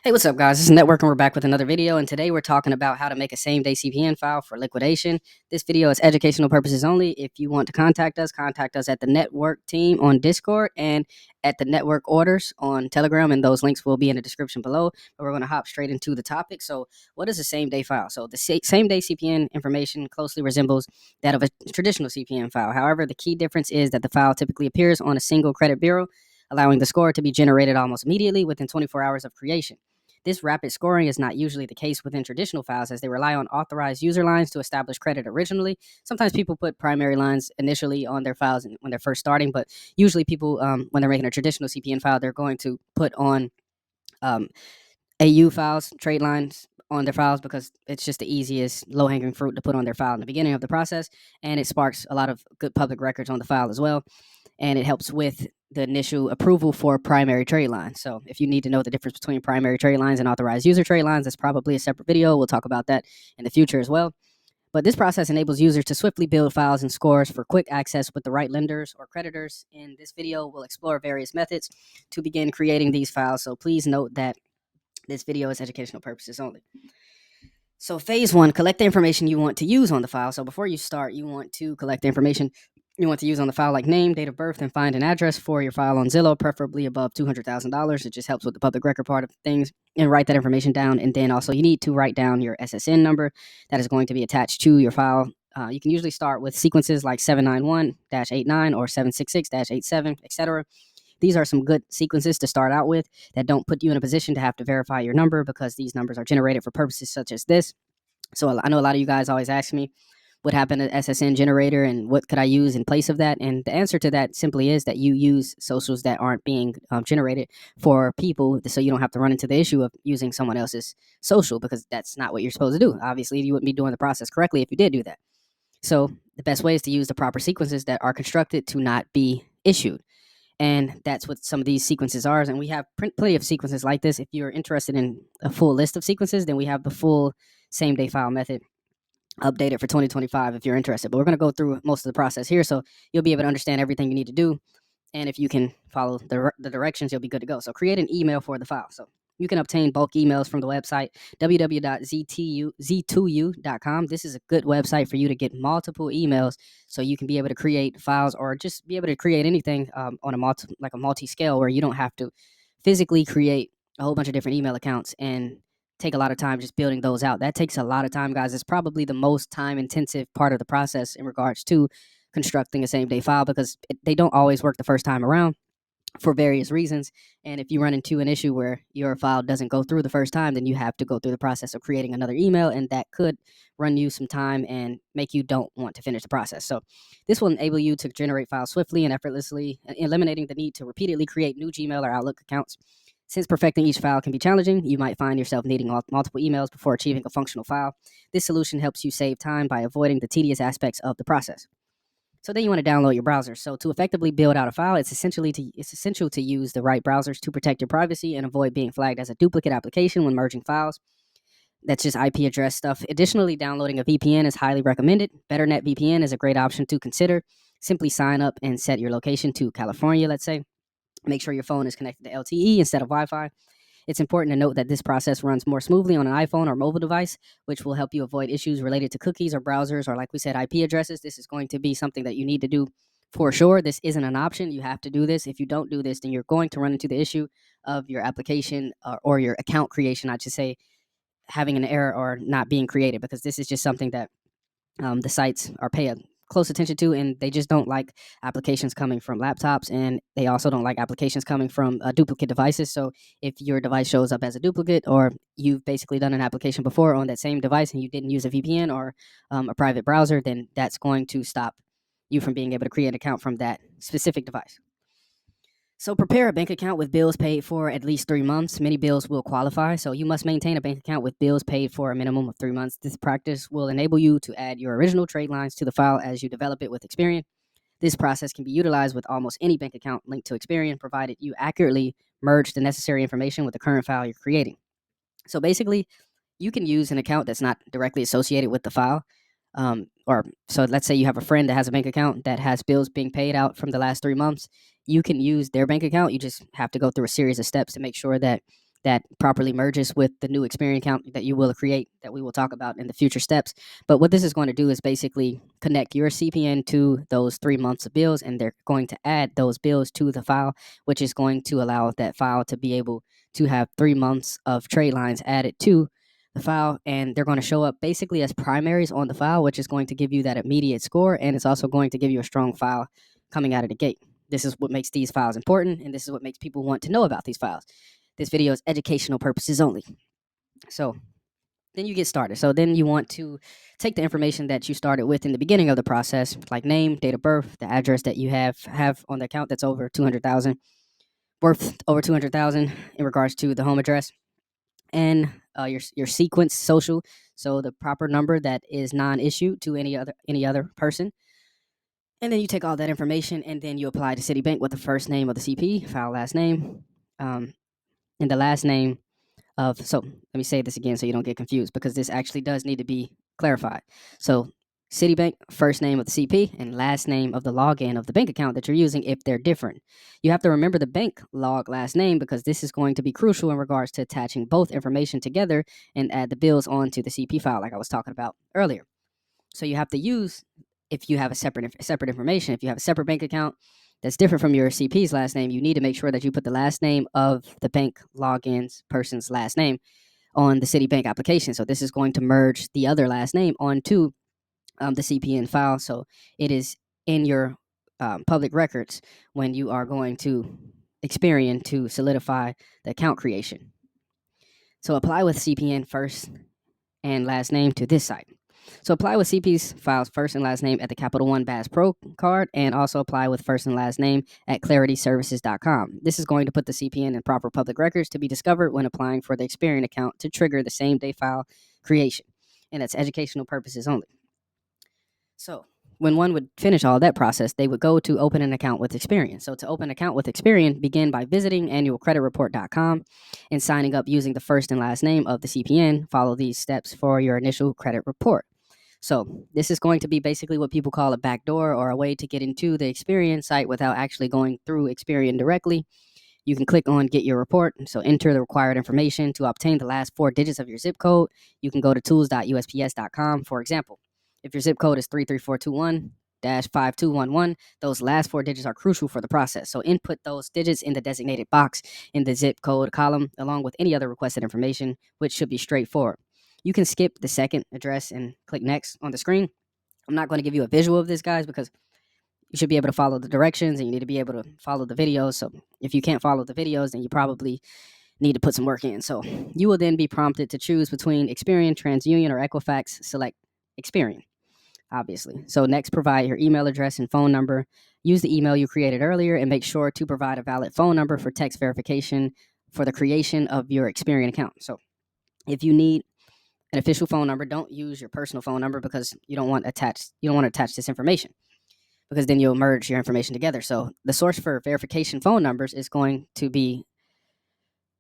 Hey, what's up, guys? This is Network, and we're back with another video. And today we're talking about how to make a same-day CPN file for liquidation. This video is educational purposes only. If you want to contact us at the Network team on Discord and at the Network orders on Telegram, and those links will be in the description below. But we're going to hop straight into the topic. So, what is a same-day file? So, the same-day CPN information closely resembles that of a traditional CPN file. However, the key difference is that the file typically appears on a single credit bureau, allowing the score to be generated almost immediately within 24 hours of creation. This rapid scoring is not usually the case within traditional files, as they rely on authorized user lines to establish credit originally. Sometimes people put primary lines initially on their files when they're first starting, but usually people, when they're making a traditional CPN file, they're going to put on um, AU files, trade lines on their files, because it's just the easiest low-hanging fruit to put on their file in the beginning of the process, and it sparks a lot of good public records on the file as well, and it helps with the initial approval for primary trade lines. So if you need to know the difference between primary trade lines and authorized user trade lines, that's probably a separate video. We'll talk about that in the future as well. But this process enables users to swiftly build files and scores for quick access with the right lenders or creditors. In this video, we'll explore various methods to begin creating these files. So please note that this video is educational purposes only. So phase one, collect the information you want to use on the file. So before you start, you want to collect the information you want to use on the file, like name, date of birth, and find an address for your file on Zillow, preferably above $200,000. It just helps with the public record part of things, and write that information down. And then also you need to write down your SSN number that is going to be attached to your file. You can usually start with sequences like 791-89 or 766-87, etc. These are some good sequences to start out with that don't put you in a position to have to verify your number, because these numbers are generated for purposes such as this. So I know a lot of you guys always ask me, what happened to SSN generator and what could I use in place of that? And the answer to that simply is that you use socials that aren't being generated for people, so you don't have to run into the issue of using someone else's social, because that's not what you're supposed to do. Obviously, you wouldn't be doing the process correctly if you did do that. So the best way is to use the proper sequences that are constructed to not be issued. And that's what some of these sequences are. And we have plenty of sequences like this. If you're interested in a full list of sequences, then we have the full same day file method updated for 2025 if you're interested. But we're going to go through most of the process here, so you'll be able to understand everything you need to do. And if you can follow the directions, you'll be good to go. So create an email for the file. So you can obtain bulk emails from the website www.z2u.com. This is a good website for you to get multiple emails, so you can be able to create files, or just be able to create anything on a multi-scale, where you don't have to physically create a whole bunch of different email accounts and take a lot of time just building those out. That takes a lot of time, guys. It's probably the most time-intensive part of the process in regards to constructing a same-day file, because they don't always work the first time around for various reasons. And if you run into an issue where your file doesn't go through the first time, then you have to go through the process of creating another email, and that could run you some time and make you don't want to finish the process. So this will enable you to generate files swiftly and effortlessly, eliminating the need to repeatedly create new Gmail or Outlook accounts. Since perfecting each file can be challenging, you might find yourself needing multiple emails before achieving a functional file. This solution helps you save time by avoiding the tedious aspects of the process. So then you want to download your browser. So to effectively build out a file, it's essential to use the right browsers to protect your privacy and avoid being flagged as a duplicate application when merging files. That's just IP address stuff. Additionally, downloading a VPN is highly recommended. BetterNet VPN is a great option to consider. Simply sign up and set your location to California, let's say. Make sure your phone is connected to LTE instead of Wi-Fi. It's important to note that this process runs more smoothly on an iPhone or mobile device, which will help you avoid issues related to cookies or browsers, or, like we said, IP addresses. This is going to be something that you need to do for sure. This isn't an option. You have to do this. If you don't do this, then you're going to run into the issue of your application or your account creation, I should say, having an error or not being created, because this is just something that the sites are paying close attention to, and they just don't like applications coming from laptops, and they also don't like applications coming from duplicate devices. So if your device shows up as a duplicate, or you've basically done an application before on that same device and you didn't use a VPN or a private browser, then that's going to stop you from being able to create an account from that specific device. So prepare a bank account with bills paid for at least 3 months. Many bills will qualify, so you must maintain a bank account with bills paid for a minimum of 3 months. This practice will enable you to add your original trade lines to the file as you develop it with Experian. This process can be utilized with almost any bank account linked to Experian, provided you accurately merge the necessary information with the current file you're creating. So basically, you can use an account that's not directly associated with the file. Or so let's say you have a friend that has a bank account that has bills being paid out from the last 3 months. You can use their bank account. You just have to go through a series of steps to make sure that that properly merges with the new Experian account that you will create, that we will talk about in the future steps. But what this is going to do is basically connect your CPN to those 3 months of bills, and they're going to add those bills to the file, which is going to allow that file to be able to have 3 months of trade lines added to the file, and they're going to show up basically as primaries on the file, which is going to give you that immediate score, and it's also going to give you a strong file coming out of the gate. This is what makes these files important, and this is what makes people want to know about these files. This video is educational purposes only. So then you get started. So then you want to take the information that you started with in the beginning of the process, like name, date of birth, the address that you have on the account that's over 200,000, worth over 200,000 in regards to the home address, and your sequence social, so the proper number that is non-issued to any other person. And then you take all that information and then you apply to Citibank with the first name of the CP, file last name, and the last name of. So let me say this again so you don't get confused, because this actually does need to be clarified. So Citibank, first name of the CP, and last name of the login of the bank account that you're using if they're different. You have to remember the bank log last name, because this is going to be crucial in regards to attaching both information together and add the bills onto the CP file like I was talking about earlier. So you have to use, if you have a separate information, if you have a separate bank account that's different from your CP's last name, you need to make sure that you put the last name of the bank login's person's last name on the Citibank application. So this is going to merge the other last name onto the CPN file. So it is in your public records when you are going to Experian to solidify the account creation. So apply with CPN first and last name to this site. So apply with CP's files first and last name at the Capital One Bass Pro card, and also apply with first and last name at clarityservices.com. This is going to put the CPN in proper public records to be discovered when applying for the Experian account to trigger the same day file creation. And that's educational purposes only. So when one would finish all that process, they would go to open an account with Experian. So to open an account with Experian, begin by visiting annualcreditreport.com and signing up using the first and last name of the CPN. Follow these steps for your initial credit report. So this is going to be basically what people call a backdoor, or a way to get into the Experian site without actually going through Experian directly. You can click on Get Your Report. So enter the required information to obtain the last 4 digits of your zip code. You can go to tools.usps.com, for example. If your zip code is 33421-5211, those last 4 digits are crucial for the process. So input those digits in the designated box in the zip code column, along with any other requested information, which should be straightforward. You can skip the second address and click next on the screen. I'm not going to give you a visual of this, guys, because you should be able to follow the directions and you need to be able to follow the videos. So if you can't follow the videos, then you probably need to put some work in. So you will then be prompted to choose between Experian, TransUnion, or Equifax. Select Experian, obviously. So next, provide your email address and phone number. Use the email you created earlier, and make sure to provide a valid phone number for text verification for the creation of your Experian account. So if you need an official phone number, don't use your personal phone number, because you don't want to attach this information, because then you'll merge your information together. So the source for verification phone numbers is going to be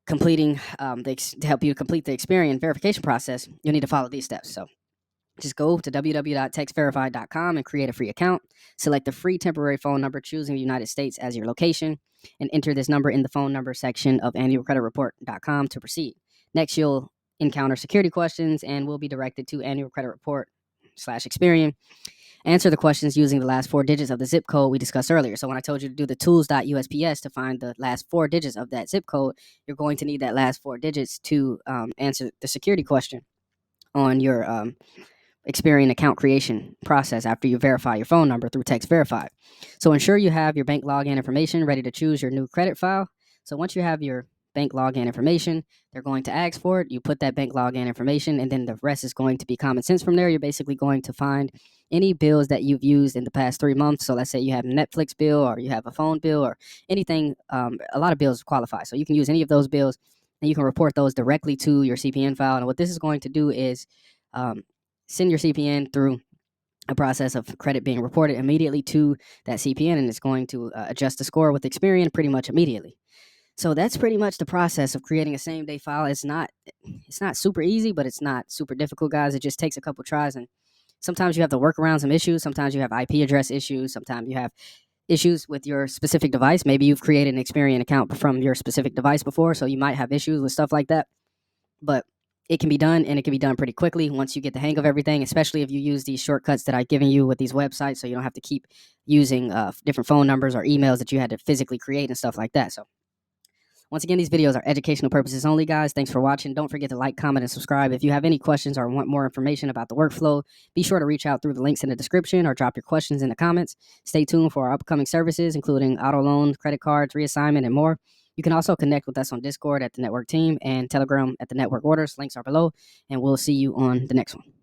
completing to help you complete the Experian verification process. You'll need to follow these steps. So just go to www.textverify.com and create a free account. Select the free temporary phone number, choosing the United States as your location, and enter this number in the phone number section of annualcreditreport.com to proceed. Next, you'll encounter security questions and will be directed to Annual Credit Report/Experian. Answer the questions using the last 4 digits of the zip code we discussed earlier. So when I told you to do the tools.usps to find the last 4 digits of that zip code, you're going to need that last 4 digits to answer the security question on your Experian account creation process after you verify your phone number through Text Verify. So ensure you have your bank login information ready to choose your new credit file. So once you have your bank login information, they're going to ask for it. You put that bank login information, and then the rest is going to be common sense from there. You're basically going to find any bills that you've used in the past 3 months. So let's say you have a Netflix bill, or you have a phone bill, or anything. A lot of bills qualify. So you can use any of those bills, and you can report those directly to your CPN file. And what this is going to do is send your CPN through a process of credit being reported immediately to that CPN, and it's going to adjust the score with Experian pretty much immediately. So that's pretty much the process of creating a same day file. It's not super easy, but it's not super difficult, guys. It just takes a couple tries, and sometimes you have to work around some issues. Sometimes you have IP address issues. Sometimes you have issues with your specific device. Maybe you've created an Experian account from your specific device before, so you might have issues with stuff like that. But it can be done, and it can be done pretty quickly once you get the hang of everything, especially if you use these shortcuts that I've given you with these websites, so you don't have to keep using different phone numbers or emails that you had to physically create and stuff like that. So once again, these videos are educational purposes only, guys. Thanks for watching. Don't forget to like, comment, and subscribe. If you have any questions or want more information about the workflow, be sure to reach out through the links in the description or drop your questions in the comments. Stay tuned for our upcoming services, including auto loans, credit cards, reassignment, and more. You can also connect with us on Discord at the network team and Telegram at the network orders. Links are below, and we'll see you on the next one.